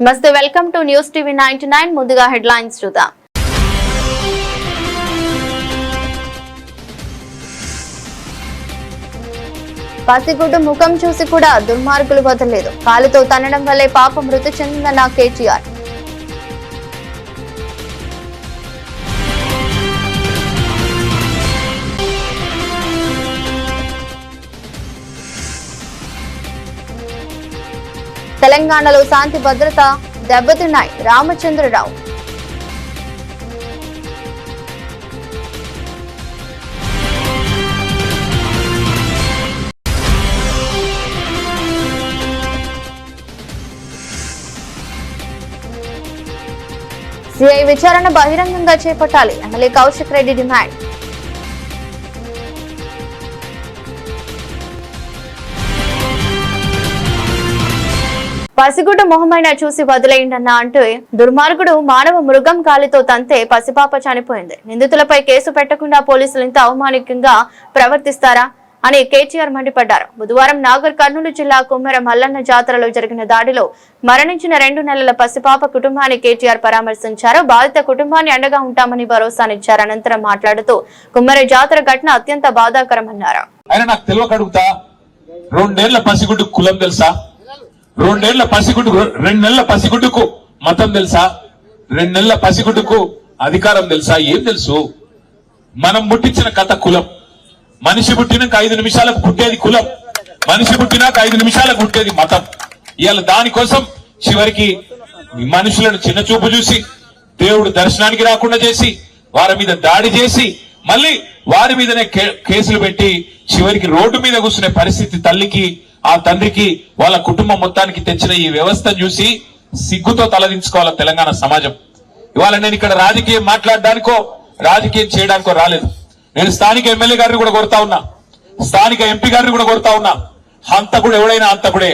నమస్తే welcome to news TV 99 ముందుగా headlines చూద్దాం. పసిగుడ్డు ముఖం చూసి కూడా దుర్మార్గులు వదలలేదు. కాలుతో తన్నడం వల్లే పాప మృతి చెందిందన్న కేటీఆర్. తెలంగాణలో శాంతి భద్రత దెబ్బతిన్నాయి. రామచంద్రరావు. సిఐ విచారణ బహిరంగంగా చేపట్టాలి. MLA Kaushik Reddy demand. పసిగుడ్డు మొహమైనా చూసి వదిలేయండన్నా అంటూ దుర్మార్గుడు మానవ మృగం కాలితో తంతే పసిపాప చనిపోయింది. నిందితులపై కేసు పెట్టకుండా పోలీసులు ఇంత అవమానికంగా ప్రవర్తిస్తారా అని కేటీఆర్ మండిపడ్డారు. బుధవారం నాగర్ కర్నూలు జిల్లా కుమ్మెర మల్లన్న జాతరలో జరిగిన దాడిలో మరణించిన 2 నెలల పసిపాప కుటుంబాన్ని కేటీఆర్ పరామర్శించారు. బాధిత కుటుంబాన్ని అండగా ఉంటామని భరోసానిచ్చారు. అనంతరం మాట్లాడుతూ కుమ్మెర జాతర ఘటన అత్యంత బాధాకరమన్నారు. 2 నెలల పసిగుడ్డుకు మతం తెలుసా? 2 నెలల పసిగుడ్డుకు అధికారం తెలుసా? ఏం తెలుసు? మనం పుట్టించిన కథ కులం. మనిషి పుట్టినాక 5 నిమిషాలకు పుట్టేది కులం. మనిషి పుట్టినాక 5 నిమిషాలకు పుట్టేది మతం. ఇవాళ దానికోసం చివరికి మనుషులను చిన్న చూపు చూసి, దేవుడు దర్శనానికి రాకుండా చేసి, వారి మీద దాడి చేసి, మళ్ళీ వారి మీదనే కేసులు పెట్టి చివరికి రోడ్డు మీద కూర్చునే పరిస్థితి తల్లికి, ఆ తండ్రికి, వాళ్ళ కుటుంబం మొత్తానికి తెచ్చిన ఈ వ్యవస్థను చూసి సిగ్గుతో తలదించుకోవాలి తెలంగాణ సమాజం. ఇవాళ నేను ఇక్కడ రాజకీయం మాట్లాడడానికో రాజకీయం చేయడానికో రాలేదు. నేను స్థానిక ఎమ్మెల్యే గారిని కూడా కోరుతా ఉన్నా, స్థానిక ఎంపీ గారిని కూడా కోరుతా ఉన్నా. హంతకుడు ఎవడైనా హంతకుడే.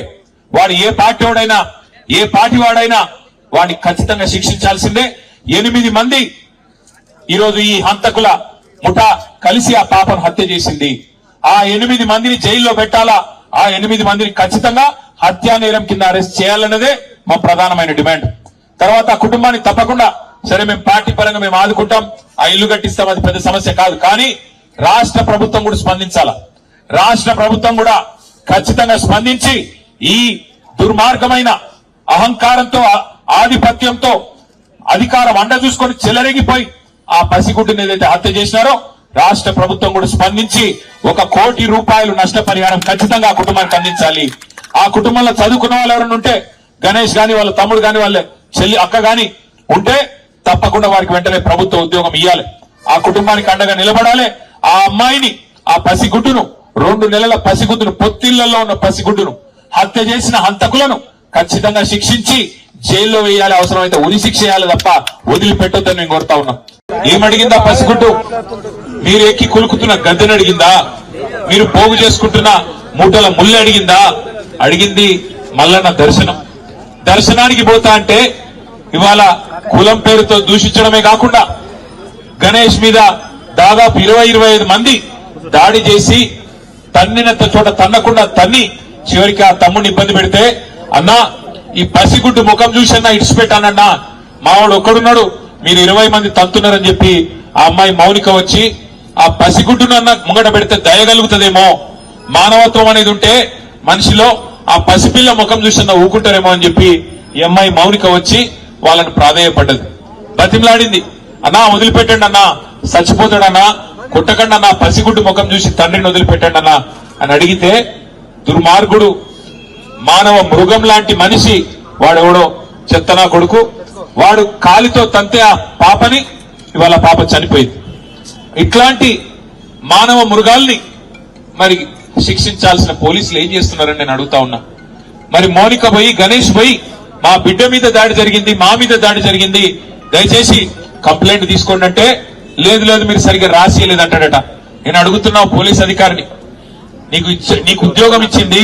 వాడు ఏ పార్టీ వాడైనా, ఏ పార్టీ వాడైనా వాడిని ఖచ్చితంగా శిక్షించాల్సిందే. 8 మంది ఈరోజు ఈ హంతకుల ముఠా కలిసి ఆ పాపను హత్య చేసింది. ఆ 8 మందిని జైల్లో పెట్టాలా, ఆ 8 మందిని ఖచ్చితంగా హత్యా నేరం కింద అరెస్ట్ చేయాలన్నదే మా ప్రధానమైన డిమాండ్. తర్వాత ఆ కుటుంబాన్ని తప్పకుండా సరే మేము పార్టీ పరంగా మేము ఆదుకుంటాం, ఆ ఇల్లు కట్టిస్తాం, అది పెద్ద సమస్య కాదు. కానీ రాష్ట్ర ప్రభుత్వం కూడా స్పందించాల. రాష్ట్ర ప్రభుత్వం కూడా ఖచ్చితంగా స్పందించి ఈ దుర్మార్గమైన అహంకారంతో, ఆధిపత్యంతో, అధికారం అండ చూసుకొని చెలరేగిపోయి ఆ పసిగుడ్డుని ఏదైతే హత్య చేసినారో రాష్ట్ర ప్రభుత్వం కూడా స్పందించి 1 కోటి రూపాయలు నష్టపరిహారం ఖచ్చితంగా ఆ కుటుంబానికి అందించాలి. ఆ కుటుంబంలో చదువుకున్న వాళ్ళు ఎవరైనా ఉంటే, గణేష్ గాని, వాళ్ళ తమ్ముడు గాని, వాళ్ళ చెల్లి అక్క గాని ఉంటే తప్పకుండా వారికి వెంటనే ప్రభుత్వ ఉద్యోగం ఇవ్వాలి. ఆ కుటుంబానికి అండగా నిలబడాలి. ఆ అమ్మాయిని, ఆ పసిగుడ్డును, 2 నెలల పసిగుడ్డును, పొత్తిళ్లలో ఉన్న పసిగుడ్డును హత్య చేసిన హంతకులను ఖచ్చితంగా శిక్షించి జైల్లో వేయాలి. అవసరమైతే ఉరి శిక్ష చేయాలి తప్ప వదిలిపెట్టొద్దని మేము కోరుతా ఉన్నాం. ఏమడిగిందా పసిగుడ్డు? మీరు ఎక్కి కులుకుతున్న గద్దెని అడిగిందా? మీరు పోగు చేసుకుంటున్న మూటల ముళ్ళు అడిగిందా? అడిగింది మల్లన్న దర్శనం. దర్శనానికి పోతా అంటే ఇవాళ కులం పేరుతో దూషించడమే కాకుండా గణేష్ మీద దాదాపు 20-25 మంది దాడి చేసి తన్నినంత చోట తన్నకుండా తన్ని చివరికి ఆ తమ్ముడిని ఇబ్బంది పెడితే, అన్నా ఈ పసిగుడ్డు ముఖం చూసన్నా ఇడిచిపెట్టానన్నా, మావాడు ఒక్కడున్నాడు, మీరు 20 మంది తంతున్నారని చెప్పి ఆ అమ్మాయి మౌనిక వచ్చి ఆ పసిగుడ్డునన్నా ముంగట పెడితే దయగలుగుతుందేమో, మానవత్వం అనేది ఉంటే మనిషిలో ఆ పసిపిల్ల ముఖం చూసన్నా ఊకుంటారేమో అని చెప్పి ఈ అమ్మాయి మౌనిక వచ్చి వాళ్ళని ప్రాధేయపడ్డది, బతిమలాడింది. అన్నా వదిలిపెట్టండి అన్నా, చచ్చిపోతాడన్నా, కొట్టకండి అన్నా, పసిగుడ్డు ముఖం చూసి తండ్రిని వదిలిపెట్టండి అన్నా అని అడిగితే, దుర్మార్గుడు మానవ మృగం లాంటి మనిషి వాడెవడో చెత్తనా కొడుకు, వాడు కాలితో తంతే ఆ పాపని, ఇవాళ పాప చనిపోయింది. ఇట్లాంటి మానవ మృగాల్ని మరి శిక్షించాల్సిన పోలీసులు ఏం చేస్తున్నారని నేను అడుగుతా ఉన్నా. మరి మౌనిక పోయి, గణేష్ పోయి మా బిడ్డ మీద దాడి జరిగింది, మా మీద దాడి జరిగింది, దయచేసి కంప్లైంట్ తీసుకోండి అంటే, లేదు మీరు సరిగ్గా రాసియలేదంటాడట. నేను అడుగుతున్నా పోలీస్ అధికారిని, నీకు ఉద్యోగం ఇచ్చింది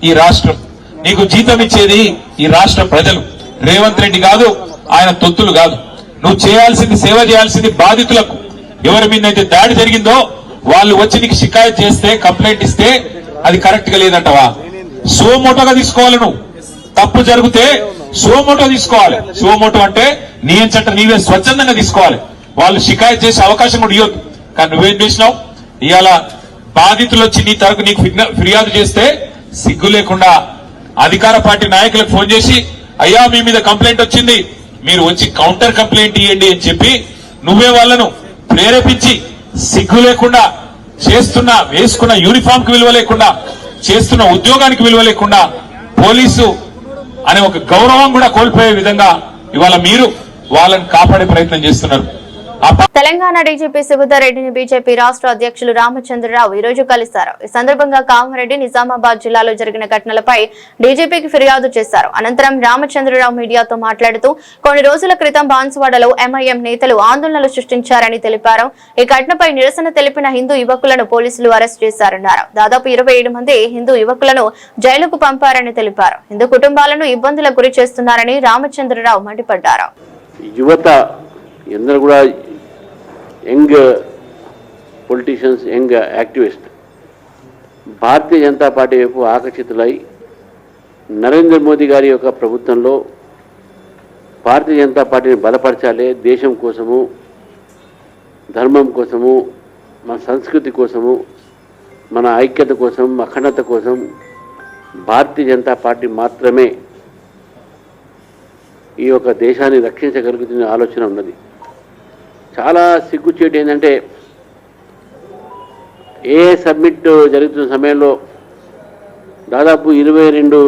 ఈ రాష్ట్రం, నీకు జీతం ఇచ్చేది ఈ రాష్ట్ర ప్రజలు, రేవంత్ రెడ్డి కాదు, ఆయన తొత్తులు కాదు. నువ్వు చేయాల్సింది, సేవ చేయాల్సింది బాధితులకు. ఎవరి మీద అయితే దాడి జరిగిందో వాళ్ళు వచ్చి నీకు షికాయత్ చేస్తే, కంప్లైంట్ ఇస్తే అది కరెక్ట్ గా లేదంటవా? సోమోటోగా తీసుకోవాలి. నువ్వు తప్పు జరిగితే సువమోటో తీసుకోవాలి. సువమోటో అంటే నియంచట నీవే స్వచ్ఛందంగా తీసుకోవాలి. వాళ్ళు షికాయత్ చేసే అవకాశం కూడా ఇవ్వద్దు. కానీ నువ్వేం చేసినావు? ఇవాళ బాధితులు వచ్చి నీ తరపు నీకు ఫిర్యాదు చేస్తే సిగ్గు లేకుండా అధికార పార్టీ నాయకులకు ఫోన్ చేసి, అయ్యా మీ మీద కంప్లైంట్ వచ్చింది, మీరు వచ్చి కౌంటర్ కంప్లైంట్ ఇవ్వండి అని చెప్పి నువ్వే వాళ్ళను ప్రేరేపించి సిగ్గు లేకుండా చేస్తున్న వేసుకున్న యూనిఫామ్ కి విలువ లేకుండా చేస్తున్న ఉద్యోగానికి విలువ లేకుండా పోలీసు అనే ఒక గౌరవం కూడా కోల్పోయే విధంగా ఇవాళ మీరు వాళ్ళని కాపాడే ప్రయత్నం చేస్తున్నారు. తెలంగాణ డీజీపీ శివధర్ రెడ్డిని బీజేపీ రాష్ట్ర అధ్యక్షులు రామచంద్రరావు ఈ రోజు కలిశారు. ఈ సందర్భంగా కామారెడ్డి, నిజామాబాద్ జిల్లాలో జరిగిన ఘటనలపై డీజీపీకి ఫిర్యాదు చేశారు. అనంతరం రామచంద్రరావు మీడియాతో మాట్లాడుతూ కొన్ని రోజుల క్రితం బాన్సువాడలో ఎంఐఎం నేతలు ఆందోళనలు సృష్టించారని తెలిపారు. ఈ ఘటనపై నిరసన తెలిపిన హిందూ యువకులను పోలీసులు అరెస్ట్ చేశారన్నారు. దాదాపు 27 మంది హిందూ యువకులను జైలుకు పంపారని తెలిపారు. హిందూ కుటుంబాలను ఇబ్బందులకు గురి చేస్తున్నారని రామచంద్రరావు మండిపడ్డారు. యువత ఎందరూ కూడా young politicians, young activist Bharatiya Janata party వైపు ఆకర్షితులై నరేంద్ర మోదీ గారి యొక్క ప్రభుత్వంలో భారతీయ జనతా పార్టీని బలపరచాలి, దేశం కోసము, ధర్మం కోసము, మన సంస్కృతి కోసము, మన ఐక్యత కోసం, అఖండత కోసం భారతీయ జనతా పార్టీ మాత్రమే ఈ యొక్క దేశాన్ని రక్షించగలుగుతున్న ఆలోచన ఉన్నది. చాలా సిగ్గుచేటు ఏంటంటే ఏ సబ్మిట్ జరుగుతున్న సమయంలో దాదాపు 22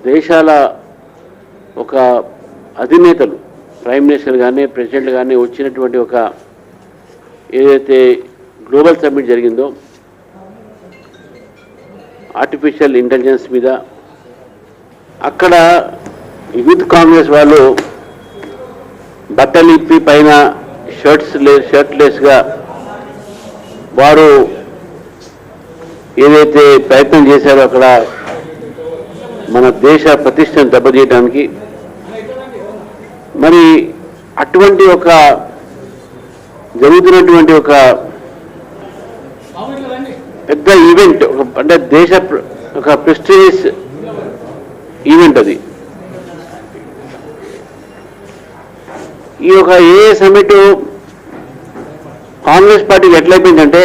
దేశాల ఒక అధినేతలు, ప్రైమ్ మినిస్టర్ కానీ ప్రెసిడెంట్ కానీ వచ్చినటువంటి ఒక ఏదైతే గ్లోబల్ సబ్మిట్ జరిగిందో ఆర్టిఫిషియల్ ఇంటెలిజెన్స్ మీద, అక్కడ యూత్ కాంగ్రెస్ వాళ్ళు బట్టలు ఇప్పి పైన షర్ట్లెస్గా వారు ఏదైతే ప్రయత్నం చేశారో అక్కడ మన దేశ ప్రతిష్టను దెబ్బతీయడానికి, మరి అటువంటి ఒక జరుగుతున్నటువంటి ఒక పెద్ద ఈవెంట్, అంటే దేశ ఒక ప్రెస్టీజియస్ ఈవెంట్ అది. ఈ యొక్క ఏ సమిట్ కాంగ్రెస్ పార్టీకి ఎట్లయిపోయిందంటే,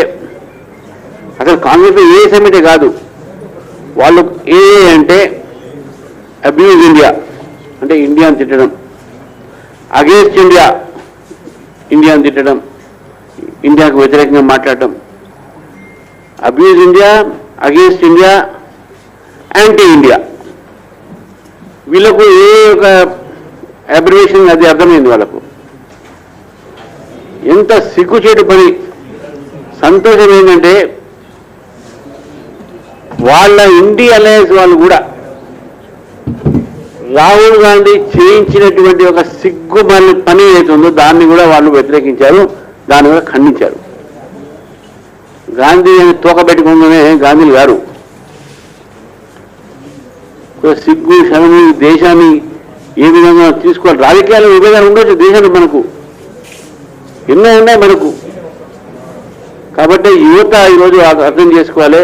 అసలు కాంగ్రెస్ ఏ సమిటే కాదు, వాళ్ళు ఏ అంటే అబ్యూజ్ ఇండియా అంటే ఇండియాని తిట్టడం, అగేన్స్ట్ ఇండియాని తిట్టడం, ఇండియాకు వ్యతిరేకంగా మాట్లాడటం, abuse India, against India, anti India. వీళ్ళకు ఏ ఒక అబ్రివేషన్ అది అర్థమైంది వాళ్ళకు. ఎంత సిగ్గుచేటు పని. సంతోషం ఏంటంటే వాళ్ళ ఇండి అలయన్స్ వాళ్ళు కూడా రాహుల్ గాంధీ చేయించినటువంటి ఒక సిగ్గుమల్లి పని ఏదైతుందో దాన్ని కూడా వాళ్ళు వ్యతిరేకించారు, దాన్ని కూడా ఖండించారు. గాంధీ అని తోకబెట్టుకుందనే గాంధీలు గారు సిగ్గు శరము దేశాన్ని ఏ విధంగా తీసుకోవాలి. రాజకీయాలు విభేదాలు ఉండొచ్చు దేశంలో, మనకు ఎన్నో ఉన్నాయి మనకు. కాబట్టి యువత ఈరోజు అర్థం చేసుకోవాలి.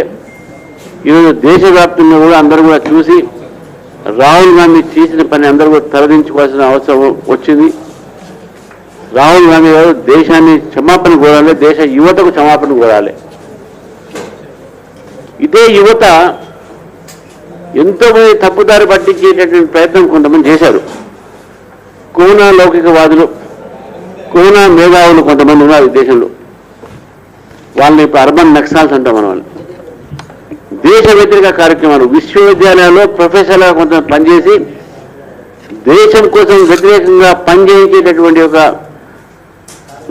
ఈరోజు దేశవ్యాప్తంగా కూడా అందరూ కూడా చూసి రాహుల్ గాంధీ చేసిన పని అందరూ కూడా తరలించుకోవాల్సిన అవసరం వచ్చింది. రాహుల్ గాంధీ గారు దేశాన్ని క్షమాపణ కోరాలి, దేశ యువతకు క్షమాపణ కోరాలి. ఇదే యువత ఎంతోమంది తప్పుదారి పట్టించేటటువంటి ప్రయత్నం కొంతమంది చేశారు. కోనా లౌకికవాదులు, కోనా మేధావులు కొంతమంది ఉన్నారు ఈ దేశంలో. వాళ్ళని ఇప్పుడు అర్బన్ నక్సల్స్ అంటాం మనం. వాళ్ళు దేశ వ్యతిరేక కార్యక్రమాలు విశ్వవిద్యాలయాల్లో ప్రొఫెసర్గా కొంతమంది పనిచేసి దేశం కోసం వ్యతిరేకంగా పనిచేయించేటటువంటి ఒక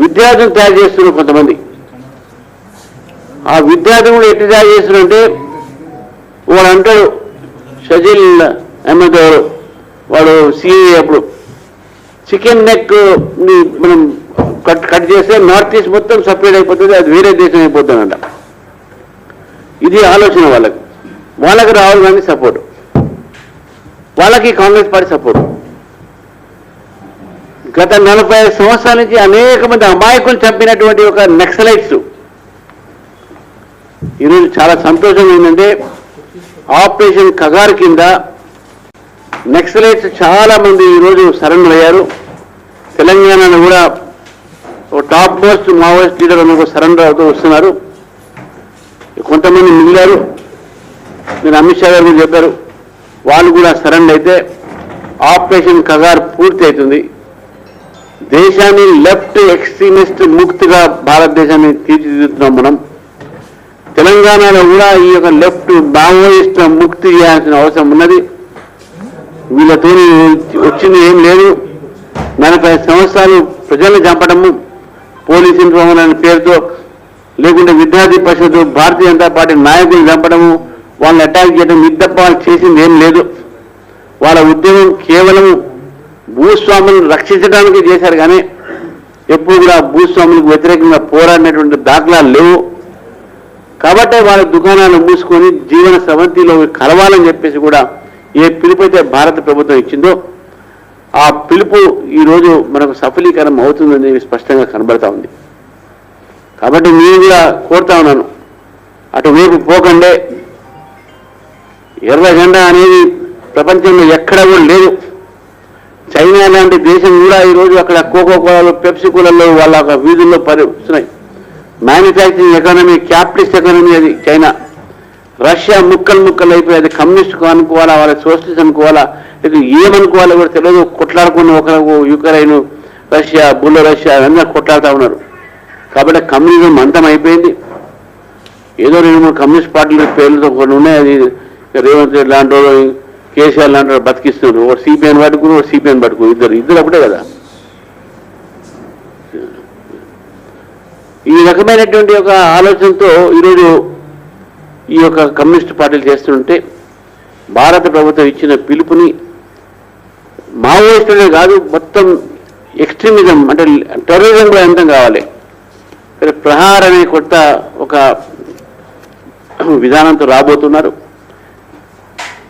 విద్యార్థులను తయారు చేస్తున్నారు కొంతమంది. ఆ విద్యార్థులు ఎట్లా తయారు చేస్తున్నారంటే, వాడు అంటాడు షజీల్ అహ్మద్ గారు, వాడు సిఏ, అప్పుడు చికెన్ నెక్ మనం కట్ చేస్తే నార్త్ ఈస్ట్ మొత్తం సపరేట్ అయిపోతుంది, అది వేరే దేశం అయిపోతుందంట. ఇది ఆలోచన వాళ్ళకి. వాళ్ళకి రాహుల్ గాంధీ సపోర్ట్, వాళ్ళకి కాంగ్రెస్ పార్టీ సపోర్ట్. గత 45 సంవత్సరాల నుంచి అనేక మంది అమాయకులు చంపినటువంటి ఒక నక్సలైట్స్ ఈరోజు చాలా సంతోషం ఏంటంటే ఆపరేషన్ కగార్ కింద నక్సలైట్స్ చాలా మంది ఈరోజు సరెండర్ అయ్యారు. తెలంగాణలో కూడా టాప్ మోస్ట్ మావోయిస్ట్ లీడర్ అందరూ సరెండర్ అవుతూ వస్తున్నారు. కొంతమంది మిగిలారు. నేను అమిత్ షా గారు చెప్పారు, వాళ్ళు కూడా సరెండర్ అయితే ఆపరేషన్ కగార్ పూర్తి అవుతుంది. దేశాన్ని లెఫ్ట్ ఎక్స్ట్రీమిస్ట్ ముక్తిగా భారతదేశాన్ని తీర్చిదిద్దుతున్నాం మనం. తెలంగాణలో కూడా ఈ యొక్క లెఫ్ట్ మావోయిస్ట్ ముక్తి చేయాల్సిన అవసరం ఉన్నది. వీళ్ళతో వచ్చింది ఏం లేదు. 45 సంవత్సరాలు ప్రజల్ని చంపడము, పోలీస్ ఇన్ఫార్మర్ అనే పేరుతో, లేకుంటే విద్యార్థి పరిషత్ భారతీయ జనతా పార్టీ నాయకులు చంపడము, వాళ్ళని అటాక్ చేయడం, ఇది తప్ప వాళ్ళు చేసింది ఏం లేదు. వాళ్ళ ఉద్యమం కేవలం భూస్వాములను రక్షించడానికి చేశారు కానీ ఎప్పుడు కూడా భూస్వాములకు వ్యతిరేకంగా పోరాడినటువంటి దాఖలాలు లేవు. కాబట్టే వాళ్ళ దుకాణాలు మూసుకొని జీవన సవంతిలో కలవాలని చెప్పేసి కూడా ఏ పిలుపు అయితే భారత ప్రభుత్వం ఇచ్చిందో ఆ పిలుపు ఈరోజు మనకు సఫలీకరం అవుతుందని స్పష్టంగా కనబడతా ఉంది. కాబట్టి నేను కూడా కోరుతా ఉన్నాను, అటువైపు పోకండే. ఎర్ర జెండా అనేది ప్రపంచంలో ఎక్కడా కూడా లేదు. చైనా లాంటి దేశం కూడా ఈరోజు అక్కడ కోకో కోలాలు, పెప్సీ కోలాల్లో వాళ్ళ వీధుల్లో పరిస్తున్నాయి. మ్యానుఫ్యాక్చరింగ్ ఎకానమీ, క్యాపిటలిస్ట్ ఎకానమీ అది చైనా. రష్యా ముక్కలు అయిపోయి అది కమ్యూనిస్ట్ అనుకోవాలా, వాళ్ళ సోషలిస్ట్ అనుకోవాలా, ఇది ఏమనుకోవాలో కూడా తెలియదు. కొట్లాడుకున్న ఒకరు యుక్రెయిన్, రష్యా, రష్యా అందరూ కొట్లాడుతూ ఉన్నారు. కాబట్టి కమ్యూనిజం అంతం అయిపోయింది. ఏదో 2-3 కమ్యూనిస్ట్ పార్టీల పేర్లతో కొన్ని ఉన్నాయి. అది రేవంత్ రెడ్డి లాంటి వాళ్ళు, కేసీఆర్ లాంటి వాళ్ళు బతికిస్తున్నారు. ఒక సిపిఎన్ పట్టుకుని, ఒక సిపిఎన్ పట్టుకుని, ఇద్దరు అప్పుడే కదా. ఈ రకమైనటువంటి ఒక ఆలోచనతో ఈరోజు ఈ యొక్క కమ్యూనిస్ట్ పార్టీలు చేస్తుంటే భారత ప్రభుత్వం ఇచ్చిన పిలుపుని మావోయిస్టులే కాదు, మొత్తం ఎక్స్ట్రీమిజం అంటే టెర్రరిజం కూడా అంతం కావాలి. ప్రహార్ అనే కొత్త ఒక విధానంతో రాబోతున్నారు.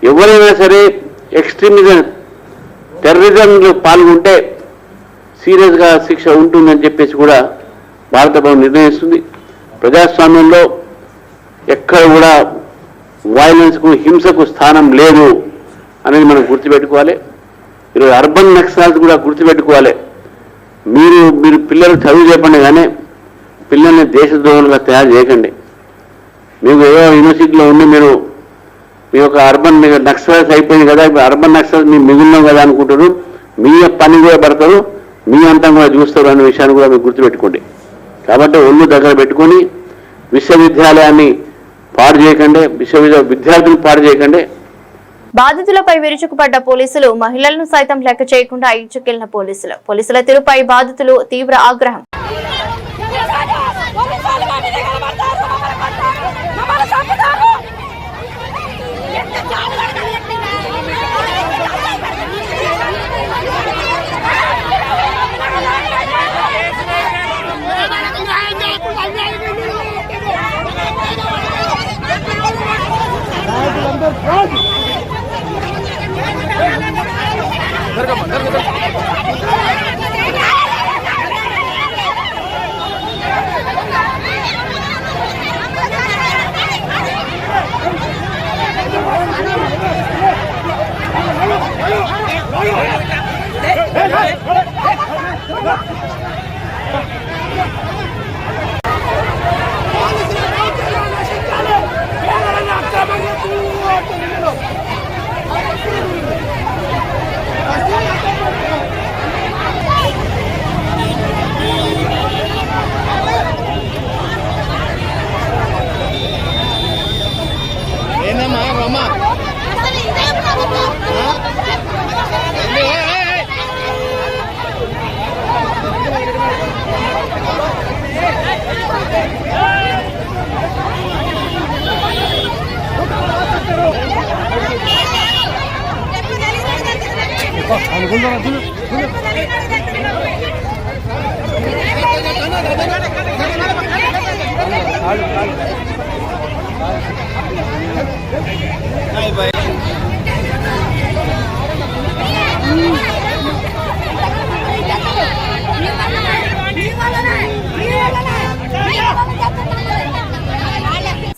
ఎవరైనా సరే ఎక్స్ట్రీమిజం, టెర్రరిజంలో పాల్గొంటే సీరియస్గా శిక్ష ఉంటుందని చెప్పేసి కూడా భారత ప్రభుత్వం నిర్ణయిస్తుంది. ప్రజాస్వామ్యంలో ఎక్కడ కూడా వైలెన్స్కు, హింసకు స్థానం లేదు అనేది మనం గుర్తుపెట్టుకోవాలి. ఈరోజు అర్బన్ నక్సల్స్ కూడా గుర్తుపెట్టుకోవాలి. మీరు పిల్లలు చదువు చెప్పండి కానీ పిల్లల్ని దేశద్రోహులుగా తయారు చేయకండి. మీకు ఏదో యూనివర్సిటీలో ఉండి మీరు మీ యొక్క అర్బన్ నక్సల్స్ అయిపోయింది కదా, ఇప్పుడు అర్బన్ నక్సల్స్ మీరు మిగిలినాం కదా అనుకుంటారు. మీ పని కూడా పడతారు, మీ అంతం కూడా చూస్తారు అనే విషయాన్ని కూడా మీరు గుర్తుపెట్టుకోండి. కాబట్టి ఒళ్ళు దగ్గర పెట్టుకొని విశ్వవిద్యాలయాన్ని పాడు చేయకండి, విద్యార్థులు పాడు చేయకండి. బాధితులపై విరుచుకుపడ్డ పోలీసులు, మహిళలను సైతం లెక్క చేయకుండా ఈడ్చుకెళ్లిన పోలీసుల తీరుపై బాధితులు తీవ్ర ఆగ్రహం.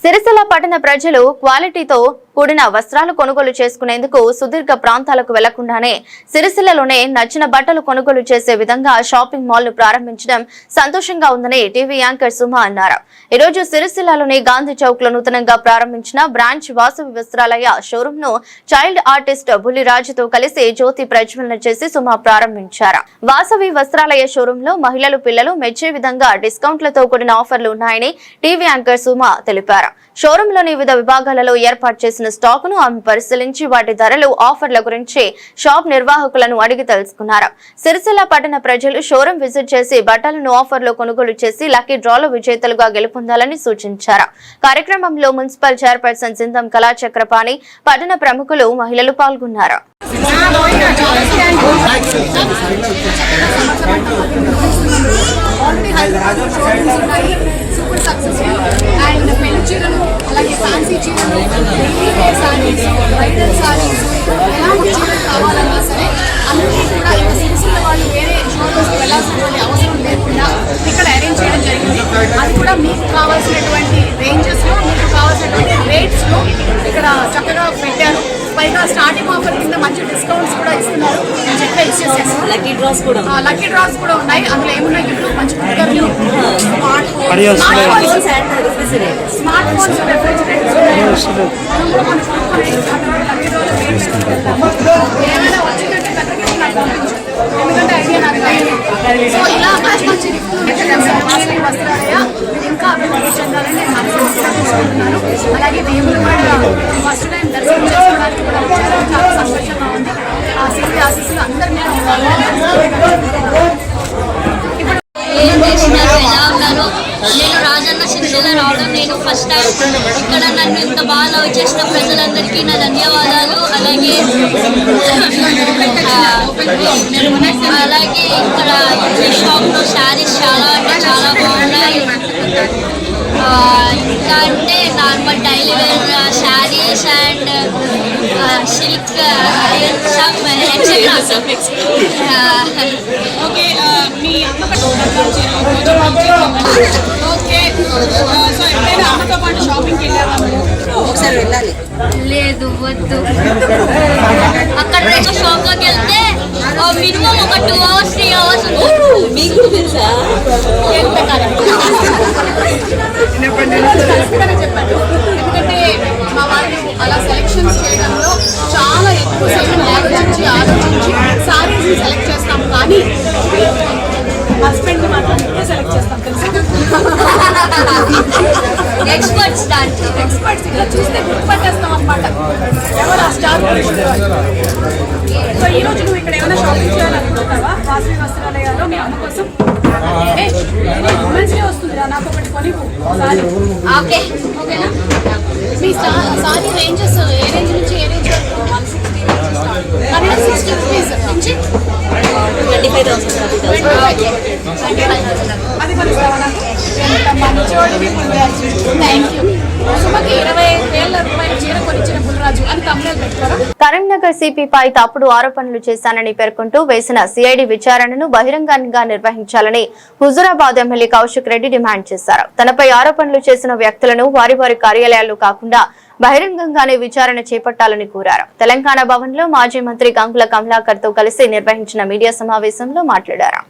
సిరిసిల్ల పట్టణ ప్రజలు క్వాలిటీతో కూడిన వస్త్రాలు కొనుగోలు చేసుకునేందుకు సుదీర్ఘ ప్రాంతాలకు వెళ్లకుండానే సిరిసిల్లలోనే నచ్చిన బట్టలు కొనుగోలు చేసే విధంగా షాపింగ్ మాల్ ను ప్రారంభించడం సంతోషంగా ఉందని టీవీ యాంకర్ సుమ అన్నారు. ఈ రోజు సిరిసిల్లలోని గాంధీ చౌక్ లో నూతనంగా ప్రారంభించిన బ్రాంచ్ వాసవి వస్త్రాలయ షోరూమ్ ను చైల్డ్ ఆర్టిస్ట్ బుల్లిరాజుతో కలిసి జ్యోతి ప్రజ్వలన చేసి సుమ ప్రారంభించారు. వాసవి వస్త్రాలయ షోరూమ్ లో మహిళలు పిల్లలు మెచ్చే విధంగా డిస్కౌంట్లతో కూడిన ఆఫర్లు ఉన్నాయని టీవీ యాంకర్ సుమ తెలిపారు. షోరూమ్ లోని వివిధ విభాగాలలో ఏర్పాటు చేసిన స్టాక్ ను ఆమె పరిశీలించి వాటి ధరలు ఆఫర్ల గురించి షాప్ నిర్వాహకులను అడిగి తెలుసుకున్నారు. సిరిసిల్ల పట్టణ ప్రజలు షోరూమ్ విజిట్ చేసి బట్టలను ఆఫర్లో కొనుగోలు చేసి లక్కీ డ్రాలో విజేతలుగా గెలుపొందాలని సూచించారు. కార్యక్రమంలో మున్సిపల్ చైర్పర్సన్ సింధం కళాచక్రపాణి, పట్టణ ప్రముఖులు, మహిళలు పాల్గొన్నారు. అండ్ పెళ్లి చీరలు, అలాగే ఫ్యాన్సీ చీరలు, సారీస్, బ్రైడల్ సారీస్, ఎలాంటి చీరలు కావాలన్నా సరే అన్నీ కూడా ఇక్కడ సిరిసిల్ల వాళ్ళు వేరే షోరూమ్స్కి వెళ్ళాల్సినటువంటి అవసరం లేకుండా ఇక్కడ అరేంజ్ చేయడం జరిగింది. అది కూడా మీకు కావాల్సినటువంటి రేంజెస్లో, మీకు కావాల్సినటువంటి రేట్స్లో ఇక్కడ చక్కగా పెట్టారు. పైగా స్టార్టింగ్ ఆఫర్ కింద మంచి డిస్కౌంట్స్ కూడా ఇస్తున్నారు. నేను చెప్పే ఇచ్చేసాను. లక్కీ డ్రాస్ కూడా ఉన్నాయి. అందులో ఏమున్నాయి ఇప్పుడు మంచి కుక్కర్లు, స్మార్ట్ ఫోన్స్, రెఫ్రిజిరేటర్స్ ఏమైనా వచ్చినట్టు పెద్దగా నాకు పంపించు, ఎందుకంటే ఐడియా నాకు లేదు. సో ఇలా మంచి వస్త్రాలయ ఇంకా అభివృద్ధి చెందాలని నేను మనసులో తీసుకుంటున్నాను. అలాగే దేవుడు కూడా ఫస్ట్ టైం దర్శనం చేసుకోవడానికి కూడా వచ్చారు. చాలా సంతోషంగా ఉంది. ఆ శివుడి ఆశీస్సులు అందరి మీద నేను రాజన్న సిరిసిల్ల రావడం, నేను ఫస్ట్ టైం ఇక్కడ నన్ను ఇంత బాగా లవ్ చేసిన ప్రజలందరికీ నా ధన్యవాదాలు. అలాగే ఇక్కడ ఈ షాప్లో శారీస్ చాలా అంటే చాలా బాగున్నాయి. ఇంకా అంటే normal daily wear saris and silk okay. మీ ఓకే. సో ఎప్పుడైనా అమ్మతో పాటు షాపింగ్కి వెళ్ళావా? ఒకసారి వెళ్ళాలి. లేదు, వద్దు. అక్కడ షాప్లోకి వెళ్తే మినిమం ఒక 2 hours 3 hours మీకు తెలుసా? చెప్పాను. ఎందుకంటే మా వాళ్ళు అలా సెలెక్షన్స్ చేయడంలో చాలా ఎక్కువ సమయం ఆలోచించి సారీస్ సెలెక్ట్ చేస్తాం. కానీ హస్బెండ్ మాత్రం సెలెక్ట్ చేస్తాం. తెలుసా? ఎక్స్పర్ట్స్ ఇలా చూస్తే గుర్తుపట్టేస్తాం అన్నమాట ఎవరు ఆ స్టార్. సో ఈ రోజు నువ్వు ఇక్కడ ఏమైనా షాపింగ్ చేయాలనుకుంటావా? వాసవి వస్త్రాలయాలో మీ అమ్మ కోసం ఉమెన్స్ డే వస్తుందిరా, నాకు ఒకటి కొనివ్వు సారీ. ఓకేనా? మీ సారీ రేంజెస్ ఏ రేంజ్ నుంచి ఏ రేంజ్ వరకు? 160 రూపీస్ నుంచి 25,000. అది కొనిస్తావా నాకు? మంచోడివి బుల్రాజు. Thank you. సుమకి 25,000 రూపాయల చీర కొనిచ్చిన బుల్రాజు అని తమ్ముళ్ళు పెట్టుకోరా? కరీంనగర్ సిపిపై తప్పుడు ఆరోపణలు చేశానని పేర్కొంటూ వేసిన సిఐడి విచారణను బహిరంగంగా నిర్వహించాలని హుజూరాబాద్ ఎమ్మెల్యే కౌశిక్ రెడ్డి డిమాండ్ చేశారు. తనపై ఆరోపణలు చేసిన వ్యక్తులను వారి వారి కార్యాలయాల్లో కాకుండా బహిరంగంగానే విచారణ చేపట్టాలని కోరారు. తెలంగాణ భవన్ లో మాజీ మంత్రి గంగుల కమలాకర్ తో కలిసి నిర్వహించిన మీడియా సమావేశంలో మాట్లాడారు.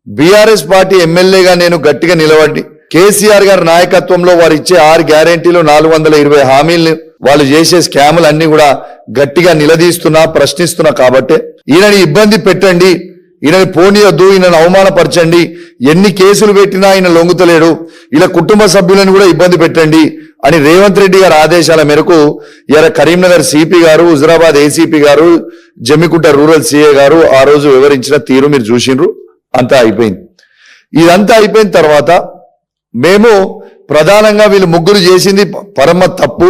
బీఆర్ఎస్ పార్టీ ఎమ్మెల్యేగా నేను గట్టిగా నిలబడి కేసీఆర్ గారి నాయకత్వంలో వారు ఇచ్చే 6 గ్యారెంటీలు 420 హామీలను వాళ్ళు చేసే స్కాములు అన్ని కూడా గట్టిగా నిలదీస్తున్నా, ప్రశ్నిస్తున్నా. కాబట్టి ఈయనని ఇబ్బంది పెట్టండి, ఈయనని పోనీయొద్దు, ఈయనను అవమానపరచండి, ఎన్ని కేసులు పెట్టినా ఆయన లొంగుతలేడు, ఇలా కుటుంబ సభ్యులను కూడా ఇబ్బంది పెట్టండి అని రేవంత్ రెడ్డి గారి ఆదేశాల మేరకు ఇలా కరీంనగర్ సిపి గారు, హుజురాబాద్ ఏసీపీ గారు, జమ్మికుంట రూరల్ సిఏ గారు ఆ రోజు వివరించిన తీరు మీరు చూసిండ్రు. అంతా అయిపోయింది. ఇదంతా అయిపోయిన తర్వాత మేము ప్రధానంగా వీళ్ళు ముగ్గురు చేసింది పరమ తప్పు.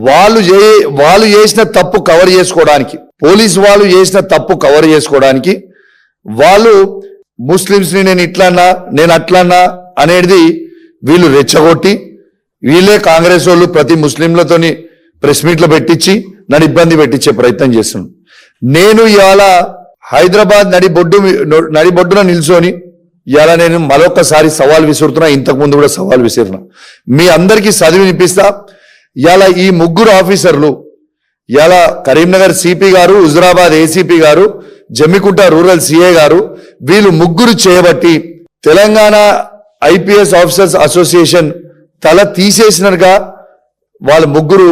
వాళ్ళు చేసిన తప్పు కవర్ చేసుకోవడానికి, పోలీసు వాళ్ళు చేసిన తప్పు కవర్ చేసుకోవడానికి వాళ్ళు ముస్లింస్ ని నేను ఇట్లన్నా నేను అట్లన్నా అనేది వీళ్ళు రెచ్చగొట్టి, వీళ్ళే కాంగ్రెస్ వాళ్ళు ప్రతి ముస్లింలతోని ప్రెస్ మీట్లు పెట్టించి నన్ను ఇబ్బంది పెట్టించే ప్రయత్నం చేస్తున్నాను. నేను ఇవాళ హైదరాబాద్ నడిబొడ్డున నిల్చొని ఇవాళ నేను మరొకసారి సవాల్ విసురుతున్నా. ఇంతకు ముందు కూడా సవాల్ విసిరినా. మీ అందరికీ చదివి వినిపిస్తా. ఇవాళ ఈ ముగ్గురు ఆఫీసర్లు ఇలా కరీంనగర్ సిపి గారు, హుజురాబాద్ ఏసీపీ గారు, జమ్మికుంట రూరల్ సిఏ గారు వీళ్ళు ముగ్గురు చేయబట్టి తెలంగాణ ఐపీఎస్ ఆఫీసర్స్ అసోసియేషన్ తల తీసేసినట్టుగా వాళ్ళ ముగ్గురు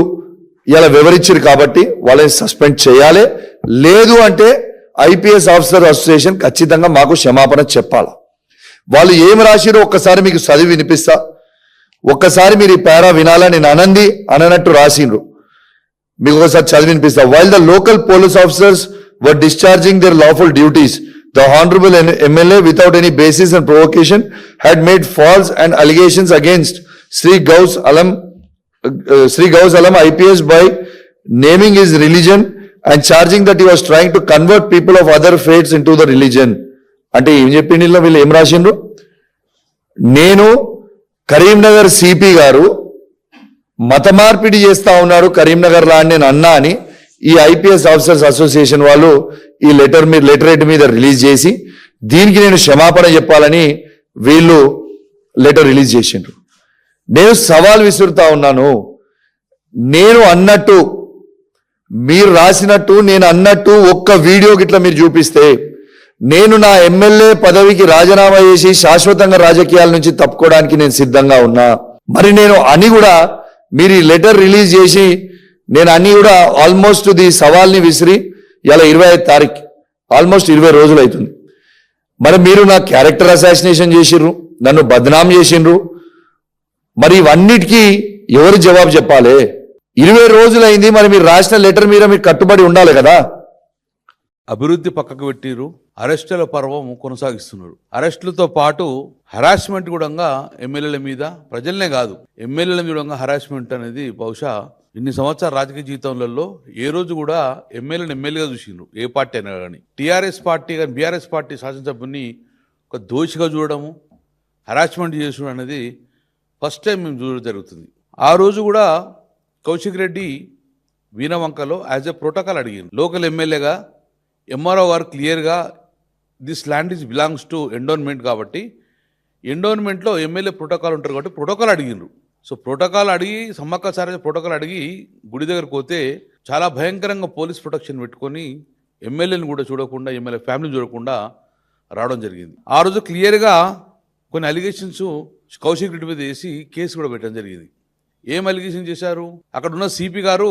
ఇలా వివరించారు కాబట్టి వాళ్ళని సస్పెండ్ చేయాలి. లేదు అంటే ఐపీఎస్ ఆఫీసర్ అసోసియేషన్ ఖచ్చితంగా మాకు క్షమాపణ చెప్పాలి. వాళ్ళు ఏం రాసిరో ఒక్కసారి మీకు చదివి వినిపిస్తా. ఒక్కసారి మీరు ఈ పేరా వినాలని నేను అననట్టు రాసిండ్రు. మీకు ఒకసారి చదివి వినిపిస్తా. While the local police officers were discharging their lawful duties, the Honorable MLA, without any basis and provocation, had made false and allegations against Sri Gaus Alam IPS by naming his religion and charging that he was trying to convert people of other faiths into the religion. అంటే ఏం చెప్పింది వీళ్ళు ఏం రాసిండ్రు? నేను Karimnagar CP గారు మత మార్పిడి చేస్తా ఉన్నారు కరీంనగర్ లా అని నేను అన్నా అని ఈ ఐపీఎస్ ఆఫీసర్స్ అసోసియేషన్ వాళ్ళు ఈ లెటరేట్ మీద రిలీజ్ చేసి దీనికి నేను క్షమాపణ చెప్పాలని వీళ్ళు లెటర్ రిలీజ్ చేసిండ్రు. నేను సవాల్ విసురుతా ఉన్నాను. నేను అన్నట్టు మీరు రాసినట్టు నేను అన్నట్టు ఒక్క వీడియో గిట్లా మీరు చూపిస్తే నేను నా ఎమ్మెల్యే పదవికి రాజీనామా చేసి శాశ్వతంగా రాజకీయాల నుంచి తప్పుకోవడానికి నేను సిద్ధంగా ఉన్నా. మరి నేను అని కూడా మీరు ఈ లెటర్ రిలీజ్ చేసి నేను అన్ని కూడా ఆల్మోస్ట్ ది సవాల్ని విసిరి ఇలా 25 తారీఖు ఆల్మోస్ట్ 20 రోజులు అవుతుంది. మరి మీరు నా క్యారెక్టర్ అసాసినేషన్ చేసిర్రు, నన్ను బద్నాం చేసిండ్రు. మరి ఇవన్నిటికీ ఎవరు జవాబు చెప్పాలి? 20 రోజులైంది. మరి మీరు రాసిన లెటర్ మీద మీరు కట్టుబడి ఉండాలి కదా. అభివృద్ధి పక్కకు పెట్టిరు, అరెస్టుల పర్వం కొనసాగిస్తున్నారు. అరెస్టులతో పాటు హరాస్మెంట్ కూడా ఎమ్మెల్యేల మీద, ప్రజలనే కాదు ఎమ్మెల్యేల మీద హరాస్మెంట్ అనేది బహుశా ఇన్ని సంవత్సరాల రాజకీయ జీవితంలో ఏ రోజు కూడా ఎమ్మెల్యేగా చూసిండ్రు ఏ పార్టీ అయినా కానీ. టీఆర్ఎస్ పార్టీ కానీ బీఆర్ఎస్ పార్టీ శాసనసభ్యుని ఒక దోషిగా చూడడము, హరాస్మెంట్ చేసుడు అనేది ఫస్ట్ టైం మేము చూడడం జరుగుతుంది. ఆ రోజు కూడా కౌశిక్ రెడ్డి వీణవంకలో యాజ్ ఎ ప్రోటోకాల్ అడిగింది. లోకల్ ఎమ్మెల్యేగా ఎంఆర్ఓ గారు క్లియర్గా this land is belongs to endowment కాబట్టి ఎండోన్మెంట్లో ఎమ్మెల్యే ప్రోటోకాల్ ఉంటారు కాబట్టి ప్రోటోకాల్ అడిగిండ్రు. సో ప్రోటోకాల్ అడిగి సమ్మక్క సారథి ప్రోటోకాల్ అడిగి గుడి దగ్గరకు పోతే చాలా భయంకరంగా పోలీస్ ప్రొటెక్షన్ పెట్టుకొని ఎమ్మెల్యేని కూడా చూడకుండా, ఎమ్మెల్యే ఫ్యామిలీని చూడకుండా రావడం జరిగింది. ఆ రోజు క్లియర్గా కొన్ని అలిగేషన్స్ కౌశిక్ రెడ్డి మీద వేసి కేసు కూడా పెట్టడం జరిగింది. ఏం అలిగేషన్ చేశారు? అక్కడ ఉన్న సిపి గారు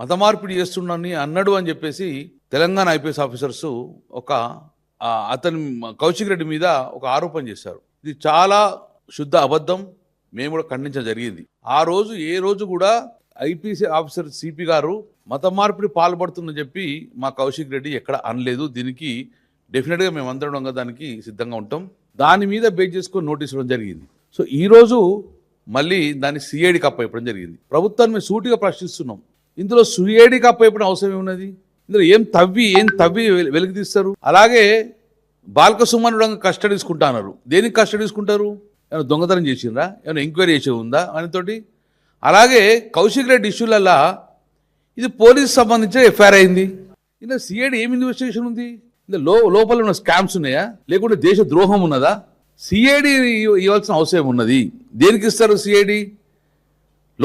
మత మార్పిడి చేస్తున్నాడని అన్నాడు అని చెప్పేసి తెలంగాణ ఐపీఎస్ ఆఫీసర్స్ అతని కౌశిక్ రెడ్డి మీద ఒక ఆరోపణ చేశారు. ఇది చాలా శుద్ధ అబద్ధం. మేము కూడా ఖండించడం జరిగింది. ఆ రోజు ఏ రోజు కూడా ఐపీఎస్ ఆఫీసర్ సిపి గారు మత మార్పిడి పాల్పడుతుందని చెప్పి మా కౌశిక్ రెడ్డి ఎక్కడ అనలేదు. దీనికి డెఫినెట్గా మేము అందరం దానికి సిద్ధంగా ఉంటాం. దాని మీద బేస్ చేసుకొని నోటీస్ ఇవ్వడం జరిగింది. సో ఈరోజు మళ్ళీ దాన్ని సిఐడికి అప్పచెప్పడం జరిగింది. ప్రభుత్వాన్ని మేము సూటిగా ప్రశ్నిస్తున్నాం. ఇందులో సిఐడికి అప్పచెప్పడం అవసరం ఏమున్నది? ఇందులో ఏం తవ్వి వెలికి తీస్తారు? అలాగే బాల్క సుమన్ కస్టడీ తీసుకుంటా అన్నారు. దేనికి కస్టడీ తీసుకుంటారు? ఏమైనా దొంగతనం చేసిండ్రా? ఏమైనా ఎంక్వైరీ చేసి ఉందా అనేతోటి? అలాగే కౌశిక్ రెడ్డి ఇష్యూలల్లా ఇది పోలీసు సంబంధించిన ఎఫ్ఐఆర్ అయింది. ఇలా సిఐడి ఏం ఇన్వెస్టిగేషన్ ఉంది? ఇందులో లోపల ఉన్న స్కామ్స్ ఉన్నాయా, లేకుంటే దేశ ద్రోహం ఉన్నదా? సిఐడి ఇవ్వాల్సిన అవసరం ఉన్నది. దేనికి ఇస్తారు సిఐడి?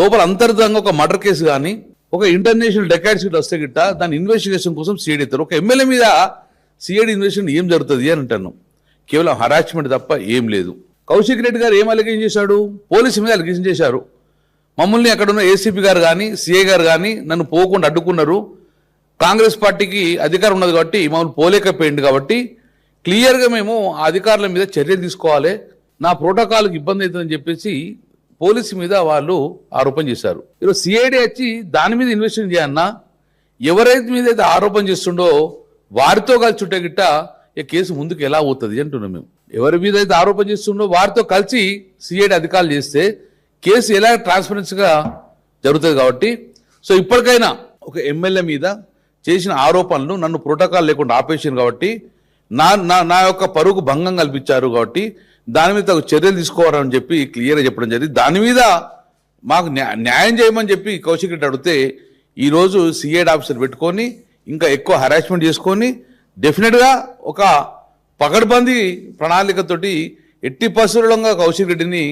లోపల అంతర్గతంగా ఒక మర్డర్ కేసు కానీ ఒక ఇంటర్నేషనల్ డెకాయిట్స్ గిట్ట వస్తే గిట్ట దాని ఇన్వెస్టిగేషన్ కోసం సిఐడి ఇస్తారు. ఒక ఎమ్మెల్యే మీద సిఐడి ఇన్వెస్టిగేషన్ ఏం జరుగుతుంది అని అంటాను. కేవలం హరాస్మెంట్ తప్ప ఏం లేదు. కౌశిక్ రెడ్డి గారు ఏం అలిగేషన్ చేశాడు? పోలీసు మీద అలిగేషన్ చేశారు. మమ్మల్ని అక్కడున్న ఏసీపీ గారు కానీ సిఐ గారు కానీ నన్ను పోకుండా అడ్డుకున్నారు. కాంగ్రెస్ పార్టీకి అధికారం ఉన్నది కాబట్టి మమ్మల్ని పోలేకపోయింది కాబట్టి క్లియర్గా మేము ఆ అధికారుల మీద చర్యలు తీసుకోవాలి, నా ప్రోటోకాల్కి ఇబ్బంది అవుతుందని చెప్పేసి పోలీసు మీద వాళ్ళు ఆరోపణ చేశారు. ఈరోజు సిఐడి వచ్చి దాని మీద ఇన్వెస్టిగేషన్ చేయన్నా ఎవరైతే మీద అయితే ఆరోపణ చేస్తుండో వారితో కలిసి చుట్టే గిట్ట ఈ కేసు ముందుకు ఎలా అవుతుంది అంటున్నాం మేము. ఎవరి మీద అయితే ఆరోపణ చేస్తుండో వారితో కలిసి సిఐడి అధికారులు చేస్తే కేసు ఎలా ట్రాన్స్పరెన్సీగా జరుగుతుంది కాబట్టి సో ఇప్పటికైనా ఒక ఎమ్మెల్యే మీద చేసిన ఆరోపణలు నన్ను ప్రోటోకాల్ లేకుండా ఆపేసాను కాబట్టి నా యొక్క పరువుకు భంగం కల్పించారు కాబట్టి దాని మీద చర్యలు తీసుకోవాలని చెప్పి క్లియర్గా చెప్పడం జరిగింది. దాని మీద మాకు న్యాయం చేయమని చెప్పి కౌశిక్ రెడ్డి అడిగితే ఈరోజు సిఐడి ఆఫీసర్ పెట్టుకొని ఇంకా ఎక్కువ హరాస్మెంట్ చేసుకొని డెఫినెట్గా ఒక పకడ్బందీ ప్రణాళికతోటి ఎట్టి పరిస్థితుల్లో కౌశిక్ రెడ్డిని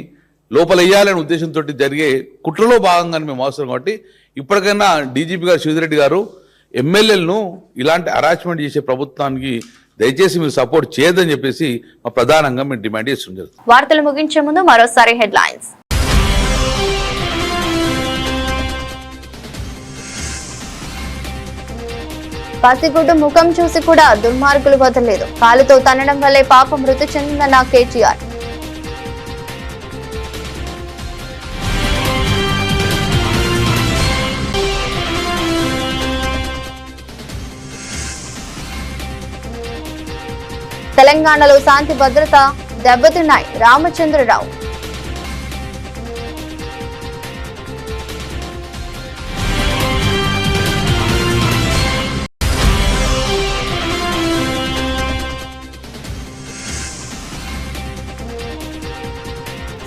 లోపల వేయాలనే ఉద్దేశంతో జరిగే కుట్రలో భాగంగానే మేము అవసరం కాబట్టి ఇప్పటికైనా డీజీపీ గారు శివరెడ్డి గారు ఎమ్మెల్యేలను ఇలాంటి హరాస్మెంట్ చేసే ప్రభుత్వానికి దయచేసి మీరు సపోర్ట్ చేయదని చెప్పేసి మా ప్రధానంగా మేము డిమాండ్ చేస్తుంటారు. వార్తలు ముగించే ముందు మరోసారి హెడ్లైన్స్. పసిగుడ్డు ముఖం చూసి కూడా దుర్మార్గులు వదలలేదు. కాలుతో తన్నడం వల్లే పాప మృతి చెందిందన్న కేటీఆర్. తెలంగాణలో శాంతి భద్రత దెబ్బతిన్నాయి. రామచంద్రరావు.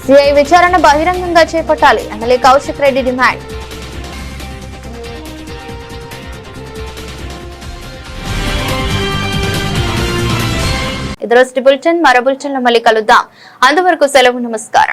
సిఐ విచారణ బహిరంగంగా చేపట్టాలి. MLA Kaushik Reddy demand. ఇదరోజు బులెటిన్. మరో బులెటిన్ లో మళ్ళీ కలుద్దాం. అంతవరకు సెలవు. నమస్కారం.